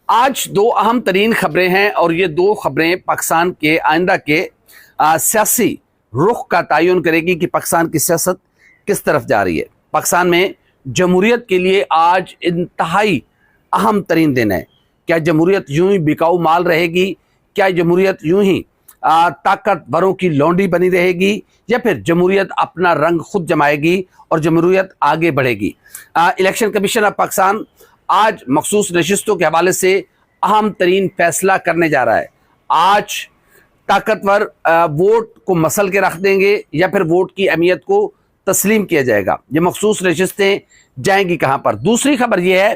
आज दो अहम तरीन खबरें हैं और ये दो खबरें पाकिस्तान के आइंदा के सियासी रुख का तयन करेगी कि पाकिस्तान की सियासत किस तरफ जा रही है। पाकिस्तान में जमहूरियत के लिए आज इंतहाई अहम तरीन दिन है। क्या जमहूरियत यूं ही बिकाऊ माल रहेगी? क्या जमहूरियत यूं ही ताकतवरों की लौंडी बनी रहेगी, या फिर जमहूरियत अपना रंग खुद जमाएगी और जमहूरियत आगे बढ़ेगी? इलेक्शन कमीशन ऑफ पाकिस्तान आज मखसूस नशिस्तों के हवाले से अहम तरीन फैसला करने जा रहा है। आज ताकतवर वोट को मसल के रख देंगे या फिर वोट की अहमियत को तस्लीम किया जाएगा। ये मखसूस नशिस्तें जाएंगी कहां पर? दूसरी खबर यह है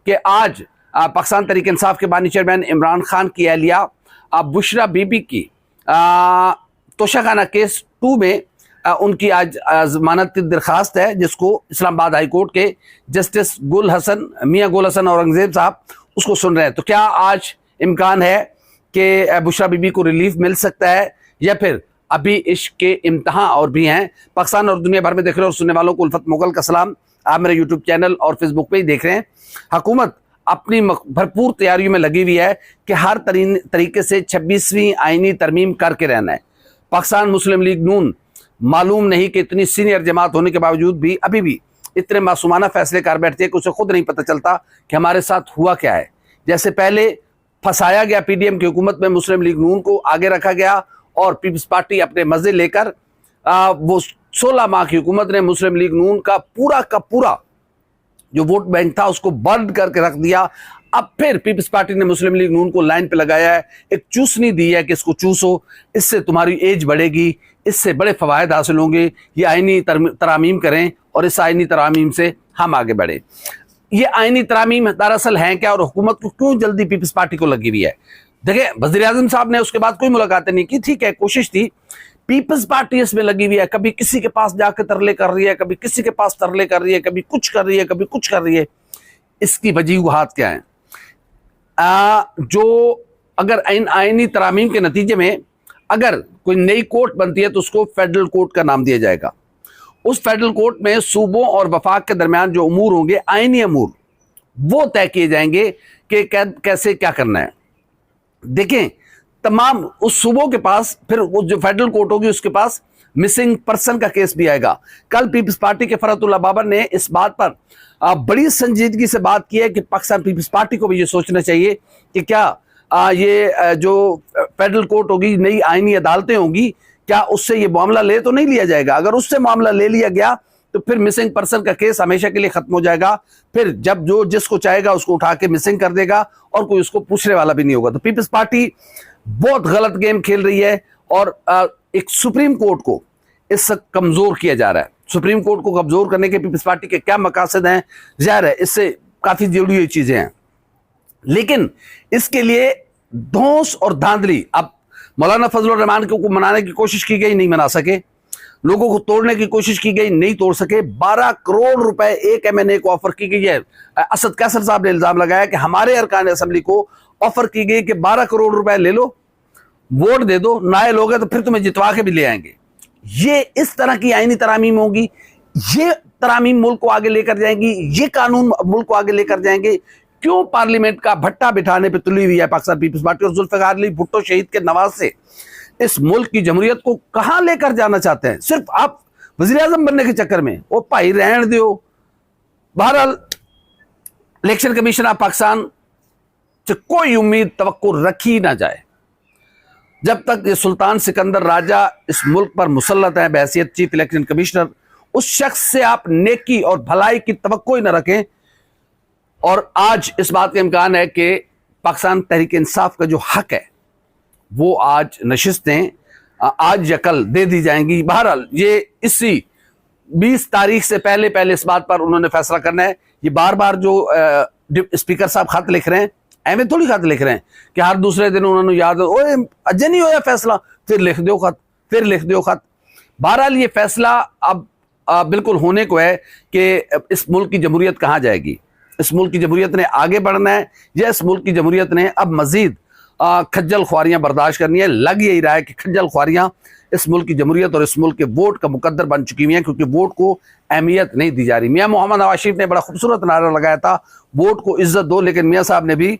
कि आज पाकिस्तान तहरीक इंसाफ के बानी चेयरमैन इमरान खान की अहलिया बुशरा बीबी की तोशाखाना केस 2 में उनकी आज जमानत की दरखास्त है, जिसको इस्लामाबाद हाई कोर्ट के जस्टिस मियां गुल हसन औरंगजेब साहब उसको सुन रहे हैं। तो क्या आज इम्कान है कि बुशरा बीबी को रिलीफ मिल सकता है, या फिर अभी इश्क के इम्तहान और भी हैं? पाकिस्तान और दुनिया भर में देख रहे हो और सुनने वालों को उल्फत मुगल का सलाम। आप मेरे यूट्यूब चैनल और फेसबुक पे ही देख रहे हैं। हुकूमत अपनी भरपूर तैयारियों में लगी हुई है कि हर तरीके से 26वीं आईनी तरमीम करके रहना है। पाकिस्तान मुस्लिम लीग नून मालूम नहीं कि इतनी सीनियर जमात होने के बावजूद भी अभी भी इतने मासूमाना फैसले कर बैठते हैं कि उसे खुद नहीं पता चलता कि हमारे साथ हुआ क्या है। जैसे पहले फंसाया गया पीडीएम की हुकूमत में, मुस्लिम लीग नून को आगे रखा गया और पीपल्स पार्टी अपने मजे लेकर वो 16 माह की हुकूमत ने मुस्लिम लीग नून का पूरा जो वोट बैंक था उसको बंद करके रख दिया। अब फिर पीपल्स पार्टी ने मुस्लिम लीग नून को लाइन पे लगाया है, एक चूसनी दी है कि इसको चूसो, इससे तुम्हारी एज बढ़ेगी, इससे बड़े फवायद हासिल होंगे, ये आईनी तरामीम करें और इस आईनी तरामीम से हम आगे बढ़े। ये आईनी तरामीम दरअसल हैं क्या और हुकूमत को क्यों जल्दी पीपल्स पार्टी को लगी हुई है? देखिए, वज़ीर आज़म साहब ने उसके बाद कोई मुलाकातें नहीं की, ठीक है, कोशिश थी। पीपल्स पार्टी इसमें लगी हुई है, कभी किसी के पास जाकर तरले कर रही है, कभी किसी के पास तरले कर रही है, कभी कुछ कर रही है, कभी कुछ कर रही है। इसकी वजूहात क्या है? जो अगर आईनी तरामीम के नतीजे में अगर कोई नई कोर्ट बनती है तो उसको फेडरल कोर्ट का नाम दिया जाएगा। उस फेडरल कोर्ट में सूबों और वफाक के दरमियान जो अमूर होंगे, आईनी अमूर, वो तय किए जाएंगे कि कैसे क्या करना है। देखें, तमाम उस सूबों के पास फिर वो जो फेडरल कोर्ट होगी उसके पास मिसिंग पर्सन का केस भी आएगा। कल पीपल्स पार्टी के फरहतुल्लाह बाबर ने इस बात पर बड़ी संजीदगी से बात की है कि पाकिस्तान पीपल्स पार्टी को भी ये सोचना चाहिए कि क्या ये जो फेडरल कोर्ट होगी, नई आईनी अदालतें होंगी, क्या उससे ये मामला ले तो नहीं लिया जाएगा? अगर उससे मामला ले लिया गया तो फिर मिसिंग पर्सन का केस हमेशा के लिए खत्म हो जाएगा। फिर जब जो जिसको चाहेगा उसको उठा के मिसिंग कर देगा और कोई उसको पूछने वाला भी नहीं होगा। तो पीपल्स पार्टी बहुत गलत गेम खेल रही है और एक सुप्रीम कोर्ट को इस कमजोर किया जा रहा है। सुप्रीम कोर्ट को कमजोर करने के पीपल्स पार्टी के क्या मकासद हैं, जाहिर है इससे काफी जुड़ी हुई चीजें हैं, लेकिन इसके लिए धौंस और धांधली। अब मौलाना फजलुर रहमान को मनाने की कोशिश की गई, नहीं मना सके। लोगों को तोड़ने की कोशिश की गई, नहीं तोड़ सके। 12 करोड़ रुपए एक एमएनए को ऑफर की गई है। असद कैसर साहब ने इल्जाम लगाया कि हमारे अरकान असेंबली को ऑफर की गई कि 12 करोड़ रुपए ले लो, वोट दे दो, नायल हो गए तो फिर तुम्हें जितवा के भी ले आएंगे। ये इस तरह की आईनी तरामीम होगी, ये तरामीम मुल्क को आगे लेकर जाएंगी, ये कानून मुल्क को आगे लेकर जाएंगे। क्यों पार्लियामेंट का भट्टा बिठाने पे तुली हुई है पाकिस्तान पीपल्स पार्टी? और जुल्फिकार अली भुट्टो शहीद के नवाज से इस मुल्क की जमहूरियत को कहां लेकर जाना चाहते हैं? सिर्फ आप वजीर आजम बनने के चक्कर में। वो भाई रहन दो। बहरहाल इलेक्शन कमीशन ऑफ पाकिस्तान से कोई उम्मीद तवक्को रखी ना जाए जब तक ये सुल्तान सिकंदर राजा इस मुल्क पर मुसल्लत है बहैसियत चीफ इलेक्शन कमिश्नर। उस शख्स से आप नेकी और भलाई की तवक्को ही न रखें। और आज इस बात का इम्कान है कि पाकिस्तान तहरीक इंसाफ का जो हक है वो आज नशिस्तें आज या कल दे दी जाएंगी। बहरहाल ये इसी 20 तारीख से पहले इस बात पर उन्होंने फैसला करना है। ये बार बार जो स्पीकर साहब खत लिख रहे हैं, एवं थोड़ी खत लिख रहे हैं कि हर दूसरे दिन उन्होंने याद ओए अजय नहीं होया फैसला, फिर लिख दो खत, फिर लिख दो खत। बहरहाल ये फैसला अब बिल्कुल होने को है कि इस मुल्क की जमहूरियत कहाँ जाएगी। इस मुल्क की जमहूरियत ने आगे बढ़ना है या इस मुल्क की जमहूरियत ने अब मजीद खज्जल ख्वारियां बर्दाश्त करनी है? लग यही रहा है कि खज्जल ख्वारियां इस मुल्क की जमहूरियत और इस मुल्क के वोट का मुकद्दर बन चुकी हुई हैं, क्योंकि वोट को अहमियत नहीं दी जा रही। मियां मोहम्मद नवाज शरीफ ने बड़ा खूबसूरत नारा लगाया था, वोट को इज्जत दो, लेकिन मियां साहब ने भी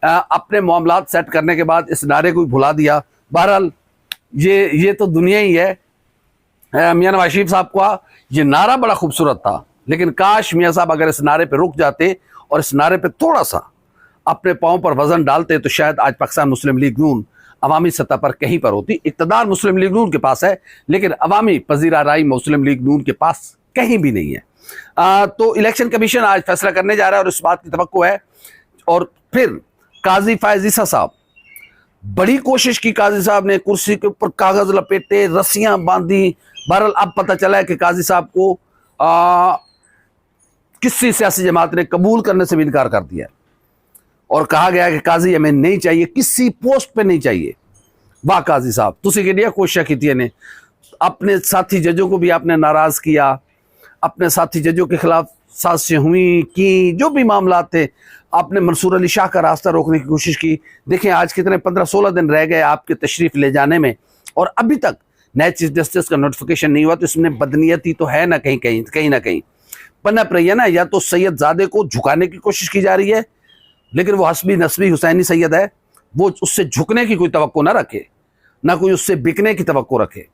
अपने मामलात सेट करने के बाद इस नारे को भी भुला दिया। बहरहाल ये तो दुनिया ही है। मियां नवाज शरीफ साहब का ये नारा बड़ा खूबसूरत था, लेकिन काश मियां साहब अगर इस नारे पे रुक जाते और इस नारे पे थोड़ा सा अपने पाँव पर वजन डालते तो शायद आज पाकिस्तान मुस्लिम लीग नून अवामी सतह पर कहीं पर होती। इक़्तिदार मुस्लिम लीग नून के पास है, लेकिन अवामी पजीरा राई मुस्लिम लीग नून के पास कहीं भी नहीं है। तो इलेक्शन कमीशन आज फैसला करने जा रहा है और इस बात की तवक्को है। और फिर काजी फ़ायज़ ईसा साहब, बड़ी कोशिश की काजी साहब ने, कुर्सी के ऊपर कागज लपेटे, रस्सियां बांधी। बहरहाल अब पता चला है कि काजी साहब को किसी सियासी जमात ने कबूल करने से भी इनकार कर दिया और कहा गया कि काजी हमें नहीं चाहिए, किसी पोस्ट पे नहीं चाहिए। वाह काजी साहब, तुसी के लिए कोशिश की ने, अपने साथी जजों को भी आपने नाराज किया, अपने साथी जजों के खिलाफ साजिशें हुई की, जो भी मामला थे आपने मंसूर अली शाह का रास्ता रोकने की कोशिश की। देखें आज कितने 15-16 दिन रह गए आपके तशरीफ ले जाने में और अभी तक नए चीफ जस्टिस का नोटिफिकेशन नहीं हुआ। तो इसमें बदनीयती तो है ना, कहीं ना कहीं पनप रही है ना। या तो सैयद ज़ादे को झुकाने की कोशिश की जा रही है, लेकिन वो हस्बी नस्बी हुसैनी सैयद है, वो उससे झुकने की कोई तवक्को ना रखे, ना कोई उससे बिकने की तवक्को रखे।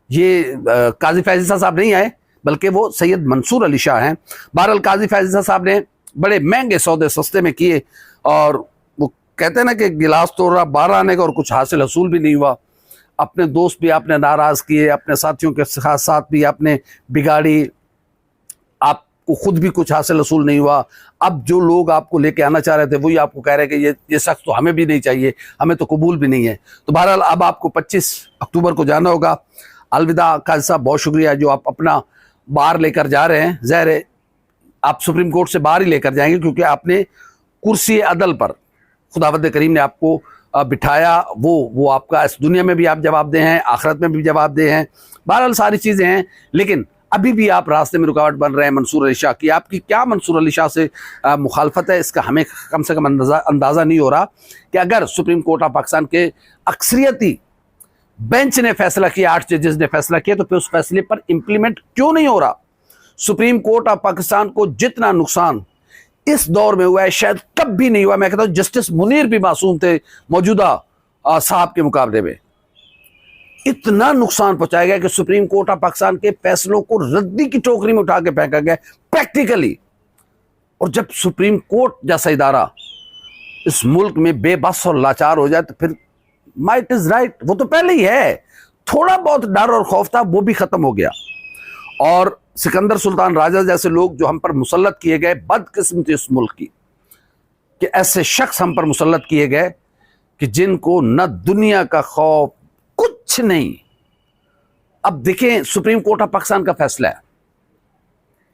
ये काजी फ़ायज़ ईसा साहब नहीं आए, बल्कि वो सैयद मंसूर अली शाह हैं। बहरहाल काजी फ़ायज़ ईसा साहब ने बड़े महंगे सौदे सस्ते में किए और वो कहते हैं ना कि गिलास तोड़ रहा 12 आने का और कुछ हासिल हसूल भी नहीं हुआ। अपने दोस्त भी आपने नाराज़ किए, अपने साथियों के साथ भी आपने बिगाड़ी, आपको खुद भी कुछ हासिल हसूल नहीं हुआ। अब जो लोग आपको लेके आना चाह रहे थे वही आपको कह रहे हैं कि ये शख्स तो हमें भी नहीं चाहिए, हमें तो कबूल भी नहीं है। तो बहरहाल अब आपको 25 अक्टूबर को जाना होगा। अलविदा काजी साहब, बहुत शुक्रिया जो आप अपना बाहर लेकर जा रहे हैं। ज़ाहिर है आप सुप्रीम कोर्ट से बाहर ही लेकर जाएंगे, क्योंकि आपने कुर्सी अदल पर खुदावंद करीम ने आपको बिठाया। वो आपका इस दुनिया में भी आप जवाबदेह हैं, आखिरत में भी जवाबदेह हैं। बहरहाल सारी चीज़ें हैं, लेकिन अभी भी आप रास्ते में रुकावट बन रहे हैं मंसूर अली शाह की। आपकी क्या मंसूर अली शाह से मुखालफत है, इसका हमें कम से कम अंदाज़ा नहीं हो रहा कि अगर सुप्रीम कोर्ट ऑफ पाकिस्तान के अक्सरियती बेंच ने फैसला किया, 8 जजेस ने फैसला किया, तो फिर उस फैसले पर इम्प्लीमेंट क्यों नहीं हो रहा। सुप्रीम कोर्ट ऑफ पाकिस्तान को जितना नुकसान इस दौर में हुआ है शायद कब भी नहीं हुआ। मैं कहता हूं जस्टिस मुनीर भी मासूम थे मौजूदा साहब के मुकाबले में। इतना नुकसान पहुंचाया गया कि सुप्रीम कोर्ट ऑफ पाकिस्तान के फैसलों को रद्दी की टोकरी में उठा के फेंका गया प्रैक्टिकली। और जब सुप्रीम कोर्ट जैसा इदारा इस मुल्क में बेबस और लाचार हो जाए तो फिर माइट इज राइट, वो तो पहले ही है। थोड़ा बहुत डर और खौफ था, वो भी खत्म हो गया। और सिकंदर सुल्तान राजा जैसे लोग जो हम पर मुसल्लत किए गए, बदकिस्मती इस मुल्क की कि ऐसे शख्स हम पर मुसल्लत किए गए कि जिनको न दुनिया का खौफ, कुछ नहीं। अब देखें सुप्रीम कोर्ट ऑफ पाकिस्तान का फैसला है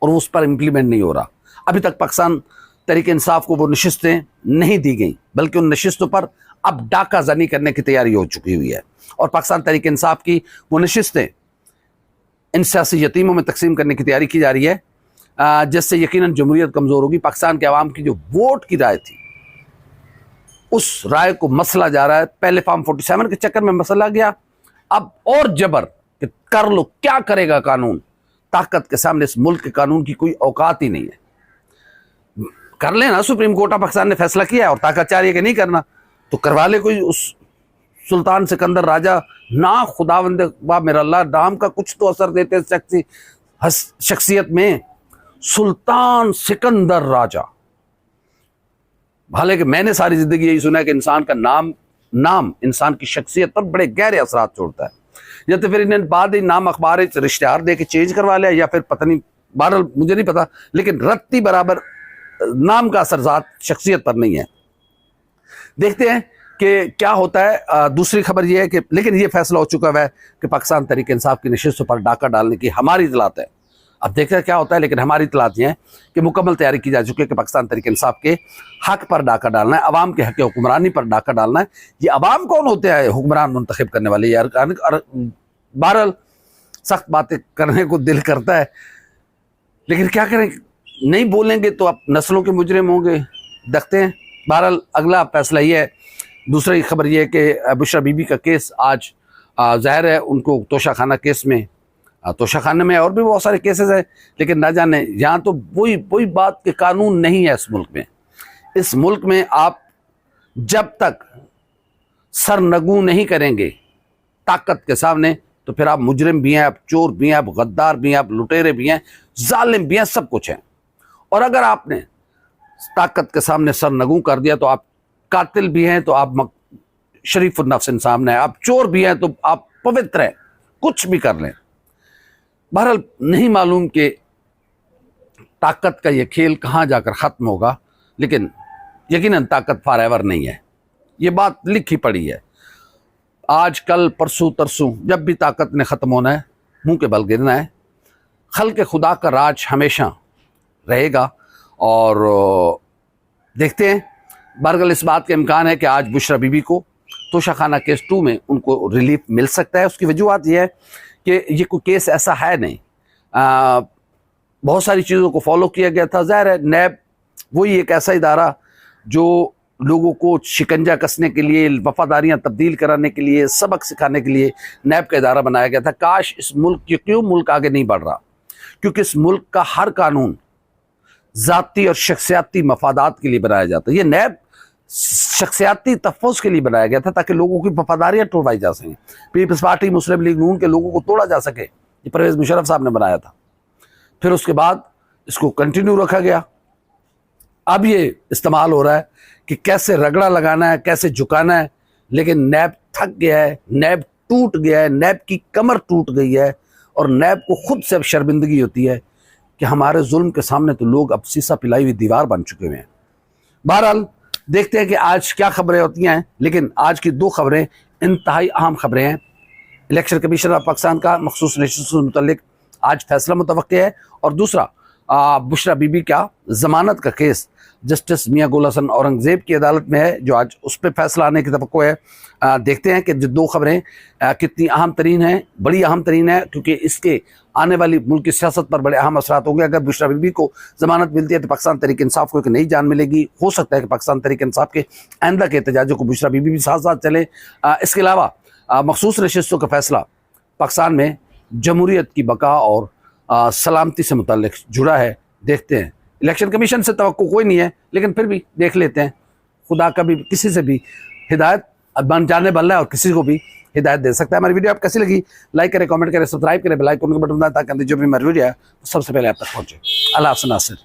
और उस पर इंप्लीमेंट नहीं हो रहा। अभी तक पाकिस्तान तहरीक इंसाफ को वो नशिस्तें नहीं दी गई, बल्कि उन नशिस्तों पर अब डाका जनी करने की तैयारी हो चुकी हुई है। और पाकिस्तान तहरीक इंसाफ की वो नशिस्तें इन सियासी यतीमों में तकसीम करने की तैयारी की जा रही है, जिससे यकीनन जमहूरियत कमज़ोर होगी। पाकिस्तान के अवाम की जो वोट की राय थी, उस राय को मसला जा रहा है। पहले फॉर्म 47 के चक्कर में मसला गया, अब और जबर कि कर लो, क्या करेगा कानून। ताकत के सामने इस मुल्क के कानून की कोई औकात ही नहीं है। कर लेना, सुप्रीम कोर्ट ऑफ पाकिस्तान ने फैसला किया और ताकत चाह रही है कि नहीं करना, तो करवा ले कोई उस सुल्तान सिकंदर राजा ना, खुदावंद बा मेरा अल्लाह नाम का कुछ तो असर देते शख्सियत में। सुल्तान सिकंदर राजा, हालांकि मैंने सारी जिंदगी यही सुना है कि इंसान का नाम इंसान की शख्सियत पर बड़े गहरे असरात छोड़ता है। या तो फिर इन्हें बाद ही नाम अखबार रिश्तेदार दे के चेंज करवा लिया, या फिर पता नहीं, बहरहाल मुझे नहीं पता, लेकिन रत्ती बराबर नाम का असरजात शख्सियत पर नहीं है। देखते हैं कि क्या होता है। दूसरी खबर यह है कि लेकिन ये फैसला हो चुका है कि पाकिस्तान तहरीक इंसाफ की नशिस्तों पर डाका डालने की हमारी इतलात है। अब देखते हैं क्या होता है, लेकिन हमारी इतलात ये है कि मुकम्मल तैयारी की जा चुकी है कि पाकिस्तान तहरीक इंसाफ के हक पर डाका डालना है, अवाम के हक हुक्मरानी पर डाका डालना है। ये अवाम कौन होते हैं हुक्मरान मुंतखब करने वाले यार। बहरहाल सख्त बातें करने को दिल करता है, लेकिन क्या करें, नहीं बोलेंगे तो आप नस्लों के मुजरिम होंगे। देखते हैं। बहरहाल अगला फैसला ये है। दूसरी खबर यह है कि बुशरा बीबी का केस आज ज़ाहिर है उनको तोशाखाना केस में, तोशाखाने में और भी बहुत सारे केसेस हैं, लेकिन ना जाने यहाँ तो वही बात कि कानून नहीं है इस मुल्क में। इस मुल्क में आप जब तक सरनगू नहीं करेंगे ताकत के सामने, तो फिर आप मुजरिम भी हैं, आप चोर भी हैं, आप गद्दार भी हैं, आप लुटेरे भी हैं, जालिम भी हैं, सब कुछ हैं। और अगर आपने ताकत के सामने सरनगू कर दिया तो आप कातिल भी हैं, तो आप शरीफ नफ्स इंसान हैं, आप चोर भी हैं तो आप पवित्र हैं, कुछ भी कर लें। बहरहाल नहीं मालूम कि ताकत का ये खेल कहाँ जाकर ख़त्म होगा, लेकिन यकीनन ताकत फॉरएवर नहीं है, ये बात लिखी पड़ी है। आज कल परसों तरसों जब भी ताकत ने ख़त्म होना है, मुंह के बल गिरना है। खल्क़ खुदा का राज हमेशा रहेगा। और देखते हैं, बहरहाल इस बात का इम्कान है कि आज बुशरा बीबी को तोशाखाना केस 2 में उनको रिलीफ मिल सकता है। उसकी वजूहत यह है कि ये कोई केस ऐसा है नहीं, बहुत सारी चीज़ों को फॉलो किया गया था। ज़ाहिर है नैब वही एक ऐसा इदारा जो लोगों को शिकंजा कसने के लिए, वफादारियां तब्दील कराने के लिए, सबक सिखाने के लिए नैब का इदारा बनाया गया था। काश इस मुल्क क्यों मुल्क आगे नहीं बढ़ रहा, क्योंकि इस मुल्क का हर कानून ज़ाती और शख्सियाती मफादात के लिए बनाया जाता है। ये नैब शख्सियाती तहफ़्फ़ुज़ के लिए बनाया गया था ताकि लोगों की वफादारियाँ तोड़वाई जा सकें, पीपल्स पार्टी, मुस्लिम लीग नून के लोगों को तोड़ा जा सके। ये परवेज़ मुशर्रफ साहब ने बनाया था। फिर उसके बाद इसको कंटिन्यू रखा गया। अब ये इस्तेमाल हो रहा है कि कैसे रगड़ा लगाना है, कैसे झुकाना है। लेकिन नैब थक गया है, नैब टूट गया है, नैब की कमर टूट गई है और नैब को खुद से अब शर्मिंदगी होती है कि हमारे जुल्म के सामने तो लोग अब शीशा पिलाई हुई दीवार बन चुके हुए हैं। बहरहाल देखते हैं कि आज क्या खबरें होती हैं, लेकिन आज की 2 खबरें इंतहाई अहम खबरें हैं। इलेक्शन कमीशन ऑफ पाकिस्तान का मखसूस नशिस्त से मुतल्लिक आज फैसला मुतवक्की है, और दूसरा बुशरा बीबी का ज़मानत का केस जस्टिस मियां गुल हसन औरंगज़ेब की अदालत में है, जो आज उस पर फैसला आने की तवक्को है। देखते हैं कि जो 2 खबरें कितनी अहम तरीन हैं, बड़ी अहम तरीन है, क्योंकि इसके आने वाली मुल्क की सियासत पर बड़े अहम असरात होंगे। अगर बुशरा बीबी को ज़मानत मिलती है तो पाकिस्तान तहरीक इंसाफ को एक नई जान मिलेगी। हो सकता है कि पाकिस्तान तहरीक इंसाफ के आइंदा के एहतजाजों को बुशरा बीबी भी साथ साथ चले। इसके अलावा मखसूस नशिस्तों का फैसला पाकिस्तान में जमहूरियत की बका और सलामती से मुतल्लिक जुड़ा है। देखते हैं, इलेक्शन कमीशन से तवक्को कोई नहीं है, लेकिन फिर भी देख लेते हैं। खुदा का भी किसी से भी हिदायत बन जाने वाला है और किसी को भी हिदायत दे सकता है। हमारी वीडियो आप कैसी लगी, लाइक करें, कमेंट करें, सब्सक्राइब करें, बेल आइकन का बटन दबाएं ताकि जो भी हमारी वीडियो है सबसे पहले आप तक पहुंचे। अल्लाह हाफ़िज़ नासिर।